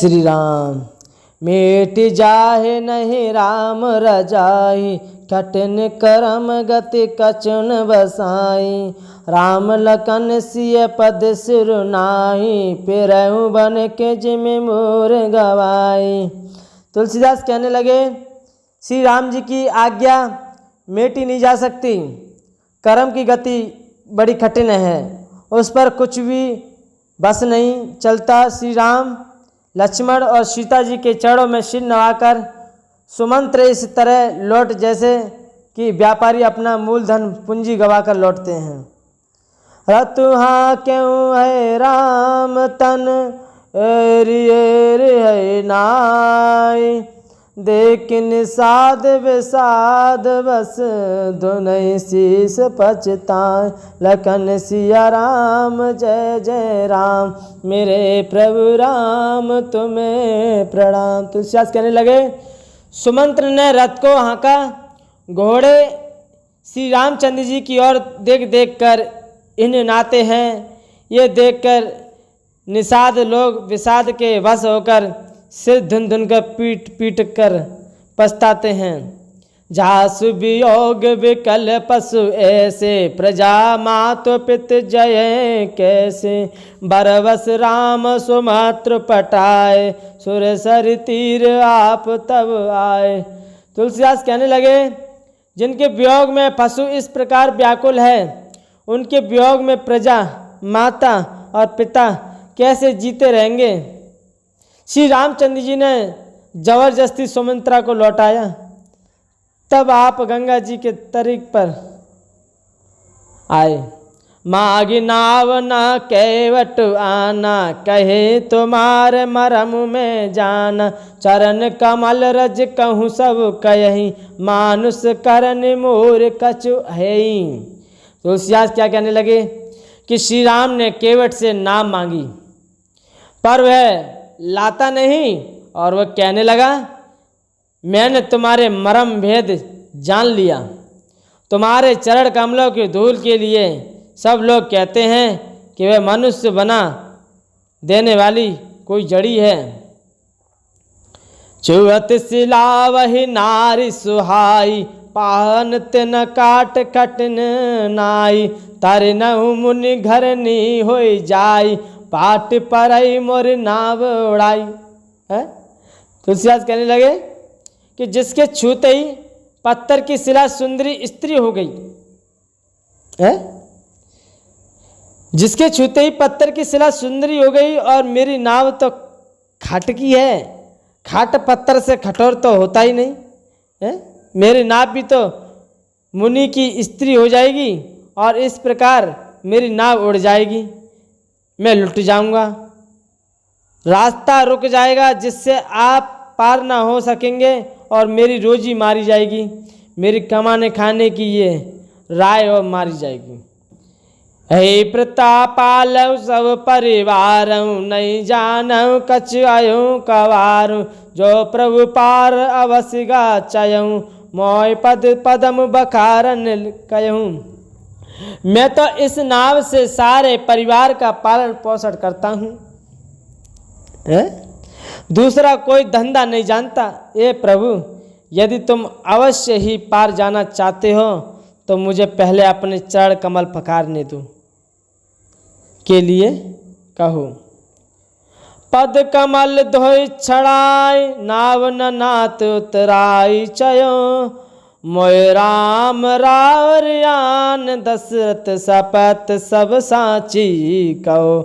श्री राम। मिट जाहे नहीं राम रजाई, कठिन करम गति कचन बसाई। राम लखन सिय पद सिर नाही, पेरहु बन के जिम मोर गवाई। तुलसीदास कहने लगे श्री राम जी की आज्ञा मेटी नहीं जा सकती, कर्म की गति बड़ी कठिन है, उस पर कुछ भी बस नहीं चलता। श्री राम लक्ष्मण और सीता जी के चरणों में सिर नवाकर सुमंत्र इस तरह लौट जैसे कि व्यापारी अपना मूलधन पूंजी गवाकर लौटते हैं। रतुहा क्यों है राम तन रियर है नाई, देकिन साध विषाद बस धुनई शीस पछताए। लखन सिया राम जय जय राम, मेरे प्रभु राम तुम्हें प्रणाम। तुलसीदास कहने लगे सुमंत्र ने रथ को हाँका, घोड़े श्री रामचंद्र जी की ओर देख देख कर इन्हें नाते हैं। ये देखकर निषाद लोग विषाद के वश होकर सिर धुन धुन कर पीट पीट कर पछताते हैं। जासु वियोग विकल पशु ऐसे, प्रजा मातो पित जय कैसे। बरवस राम सुमात्र पटाए, सुर सर तीर आप तब आए। तुलसीदास कहने लगे जिनके वियोग में पशु इस प्रकार व्याकुल है, उनके वियोग में प्रजा माता और पिता कैसे जीते रहेंगे। श्री रामचंद्र जी ने जबरदस्ती सुमित्रा को लौटाया, तब आप गंगा जी के तरीक पर आए। मागी नाव न केवट आना, कहे तुम्हारे मरम में जाना। चरण कमल रज कहूँ सब कहीं, मानुष करन मोर कछु है। तुलसीदास क्या कहने लगे कि श्री राम ने केवट से नाव मांगी, पर वह लाता नहीं, और वह कहने लगा मैंने तुम्हारे मरम भेद जान लिया। तुम्हारे चरण कमलों की धूल के लिए सब लोग कहते हैं कि वह मनुष्य बना देने वाली कोई जड़ी है। चुवत सिला वही नारी सुहाई, पाहन तिन काट कठिन नाई। तर नहु मुनि घर नी होई जाई, पाट परई मोर नाव उड़ाई है। तुलसीदास कहने लगे कि जिसके छूते ही पत्थर की शिला सुंदरी स्त्री हो गई है, जिसके छूते ही पत्थर की शिला सुंदरी हो गई, और मेरी नाव तो खाट की है, खाट पत्थर से कठोर तो होता ही नहीं है। मेरी नाव भी तो मुनि की स्त्री हो जाएगी, और इस प्रकार मेरी नाव उड़ जाएगी, मैं लुट जाऊंगा, रास्ता रुक जाएगा जिससे आप पार ना हो सकेंगे, और मेरी रोजी मारी जाएगी, मेरी कमाने खाने की ये राय और मारी जाएगी। हे प्रतापाल सब परिवार, नहीं जानऊ कछ आयो कवारू। जो प्रभु पार अवश्य गा चयऊँ, मोय पद पदम बखारन कहूँ। मैं तो इस नाव से सारे परिवार का पालन पोषण करता हूँ, दूसरा कोई धंधा नहीं जानता। ये प्रभु, यदि तुम अवश्य ही पार जाना चाहते हो तो मुझे पहले अपने चरण कमल पखारने दो के लिए कहो। पद कमल धोई छड़ाई, नाव न नात उतराई चयो। मोय राम रावरियान, दशरथ सपत सब साची कहो।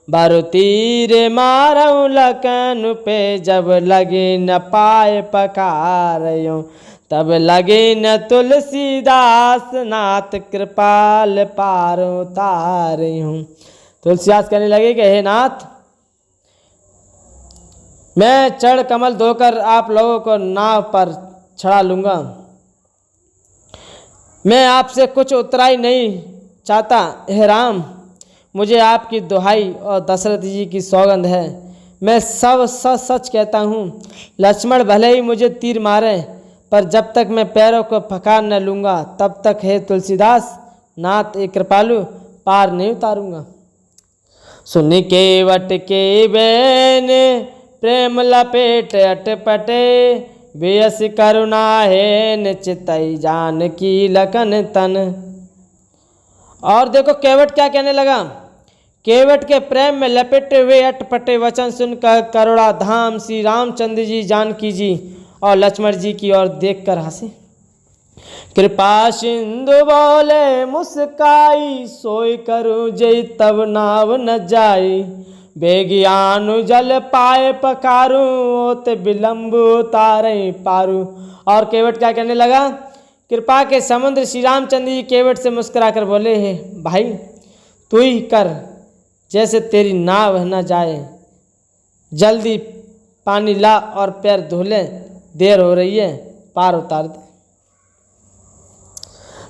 बारु तीर मारऊ लखन पे, जब लगे न पाए पखारयो। तब लगे न तुलसीदास, नाथ कृपाल पार उतारयूं। तुलसीदास कहने लगे कि हे नाथ, मैं चरण कमल धोकर आप लोगों को नाव पर चढ़ा लूँगा। मैं आपसे कुछ उतराई नहीं चाहता। हे राम, मुझे आपकी दुहाई और दशरथ जी की सौगंध है, मैं सब सच सच कहता हूँ। लक्ष्मण भले ही मुझे तीर मारे, पर जब तक मैं पैरों को पखार न लूँगा तब तक हे तुलसीदास नाथ एक कृपालु पार नहीं उतारूँगा। सुन के वट के बैन प्रेम लपेट अटपटे, बेयस करुणा है निश्चितई जानकी लखन तन। और देखो केवट क्या कहने लगा, केवट के प्रेम में लपेटे हुए अटपटे वचन सुनकर करुणा धाम श्री रामचंद्र जी, जानकी जी और लक्ष्मण जी की ओर देखकर हंसे। कृपा सिंधु बोले मुस्काई, सोई करूँ जय तब नाव न जाई, बेगियानु जल पाए पकारूं, ओत विलंब उतारे पारू। और केवट क्या कहने लगा, कृपा के समुद्र श्री रामचंद्र जी केवट से मुस्कुरा कर बोले, है भाई तू ही कर जैसे तेरी नाव न जाए, जल्दी पानी ला और पैर धो ले, देर हो रही है, पार उतार दे।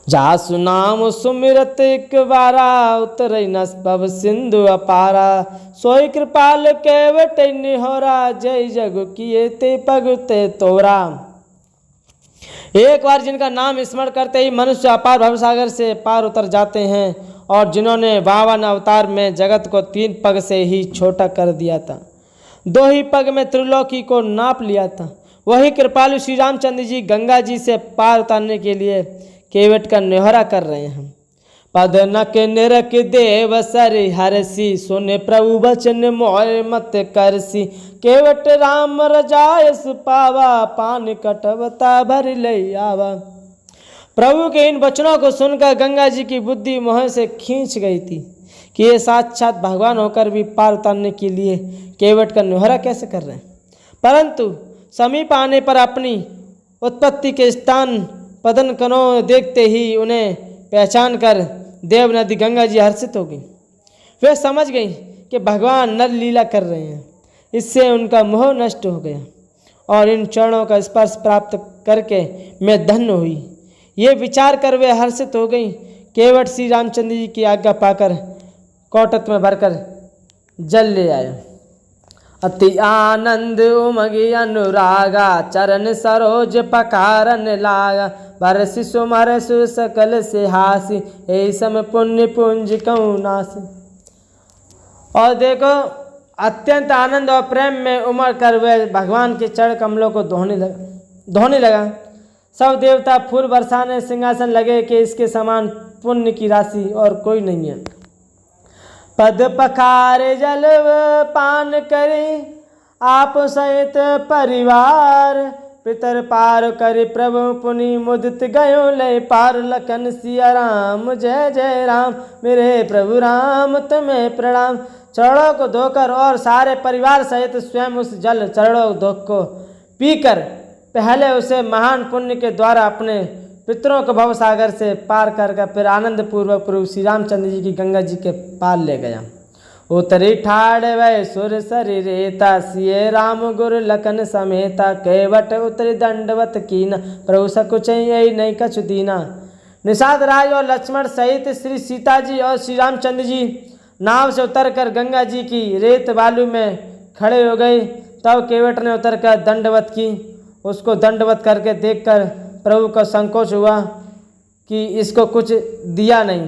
जा सुनाम सुमिरत एक बारा, उतरई न पव सिंधु अपारा, सोई कृपाल केवट निहोरा, जय जग किए ते पगते तोरा। एक बार जिनका नाम स्मरण करते ही मनुष्य अपार भवसागर से पार उतर जाते हैं, और जिन्होंने 52 अवतार में जगत को 3 पग से ही छोटा कर दिया था, 2 ही पग में त्रिलोकी को नाप लिया था, वही कृपालु श्री रामचंद्र जी गंगा जी से पार उतारने के लिए केवट का निहोरा कर रहे हैं। पद नक निरक देव सरि हरसी, सुने प्रभु बचन मोय मत करसी, केवट राम रजायस पावा, पान कटवता भर ले आवा। प्रभु के इन वचनों को सुनकर गंगा जी की बुद्धि मोह से खींच गई थी कि ये साक्षात भगवान होकर भी पार उतारने के लिए केवट का निहोरा कैसे कर रहे हैं। परंतु समीप आने पर अपनी उत्पत्ति के स्थान पदन कनों देखते ही उन्हें पहचान कर देव नदी गंगा जी हर्षित हो गई। वे समझ गई कि भगवान नर लीला कर रहे हैं, इससे उनका मोह नष्ट हो गया और इन चरणों का स्पर्श प्राप्त करके मैं धन्य हुई। ये विचार कर वे हर्षित हो गई। केवट श्री रामचंद्र जी की आज्ञा पाकर कौटत में भरकर जल ले आया। अति आनंद उमगी अनुरागा, चरण सरोज पकारन लागा, बरसि सुमर सु सकल से हासी, हे सम पुण्य पुंज कौनास। और देखो अत्यंत आनंद और प्रेम में उमड़ कर वे भगवान के चरण कमलों को धोने लगा। सब देवता फूल बरसाने सिंहासन लगे कि इसके समान पुण्य की राशि और कोई नहीं है। पद पखारे जल पान करे, आप सहित परिवार, पितर पार करे प्रभु पुनि मुदित गयो लय पार, लखन सिया राम जय जय राम, मेरे प्रभु राम तुम्हें प्रणाम। चरणों को धोकर और सारे परिवार सहित स्वयं उस जल चरणों धोक को पीकर पहले उसे महान पुण्य के द्वारा अपने पितरों को भव सागर से पार कर फिर आनंद पूर्वक प्रभु श्री रामचंद्र जी की गंगा जी के पार ले गया। उतरी ठाड़ वै सुर सरि रेता, सिए राम गुरु लखन समेता, केवट उतरी दंडवत कीना, प्रभु सकुच नहीं कछु दीना। निषाद राज और लक्ष्मण सहित श्री सीता जी और श्री रामचंद्र जी नाव से उतरकर गंगा जी की रेत बालू में खड़े हो गए। तब केवट ने उतरकर दंडवत की। उसको दंडवत करके देखकर प्रभु को संकोच हुआ कि इसको कुछ दिया नहीं।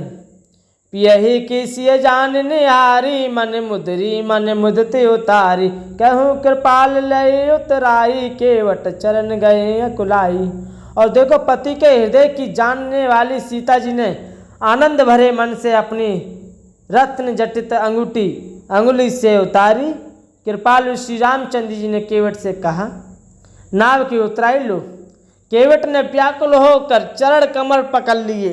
पियही किसिए जान निहारी, मन मुदरी मन मुदते उतारी, कहूँ कृपाल लय उतराई, केवट चरण गए अकुलाई। और देखो पति के हृदय की जानने वाली सीता जी ने आनंद भरे मन से अपनी रत्न जटित अंगुली से उतारी। कृपालु श्री रामचंद्र जी ने केवट से कहा, नाव की उतराई लो। केवट ने व्याकुल होकर चरण कमल पकड़ लिए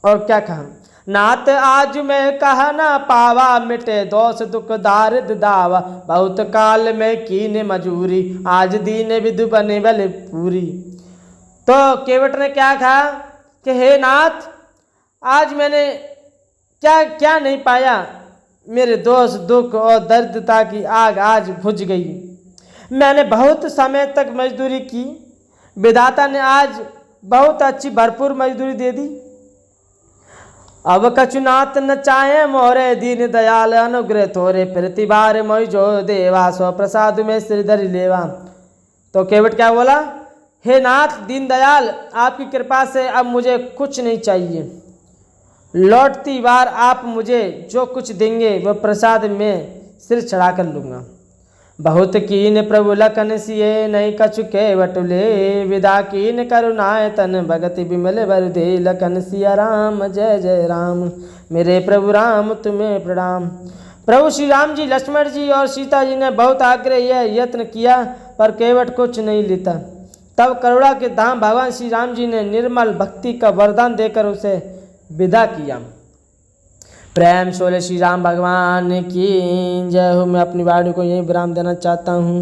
और क्या कहा, नाथ आज मैं कहा ना पावा, मिटे दोष दुख दारिद दावा, बहुत काल में कीने मजूरी, आज दीन विधु बने बल पूरी। तो केवट ने क्या कहा कि हे नाथ, आज मैंने क्या नहीं पाया, मेरे दोष दुख और दरिद्रता की आग आज बुझ गई। मैंने बहुत समय तक मजदूरी की, विधाता ने आज बहुत अच्छी भरपूर मजदूरी दे दी। अब कछुनाथ न चाहे मोरे, दीन दयाल अनुग्रह थोरे, प्रतिबार मोई जो देवा, स्व प्रसाद में श्रीधर लेवा। तो केवट क्या बोला, हे नाथ दीन दयाल, आपकी कृपा से अब मुझे कुछ नहीं चाहिए। लौटती बार आप मुझे जो कुछ देंगे वह प्रसाद में सिर चढ़ा कर लूँगा। बहुत कीन प्रभु लखन सिए नहीं कछु के बटुले, विदा कीन करुणाए तन भगति बिमल वर दे। लखन सिया राम जय जय राम, मेरे प्रभु राम तुम्हें प्रणाम। प्रभु श्री राम जी, लक्ष्मण जी और सीता जी ने बहुत आग्रह यह यत्न किया पर केवट कुछ नहीं लेता। तब करुणा के धाम भगवान श्री राम जी ने निर्मल भक्ति का वरदान देकर उसे विदा किया। प्रेम सोले श्री राम भगवान की जय हो। मैं अपनी वाणी को यही विराम देना चाहता हूँ।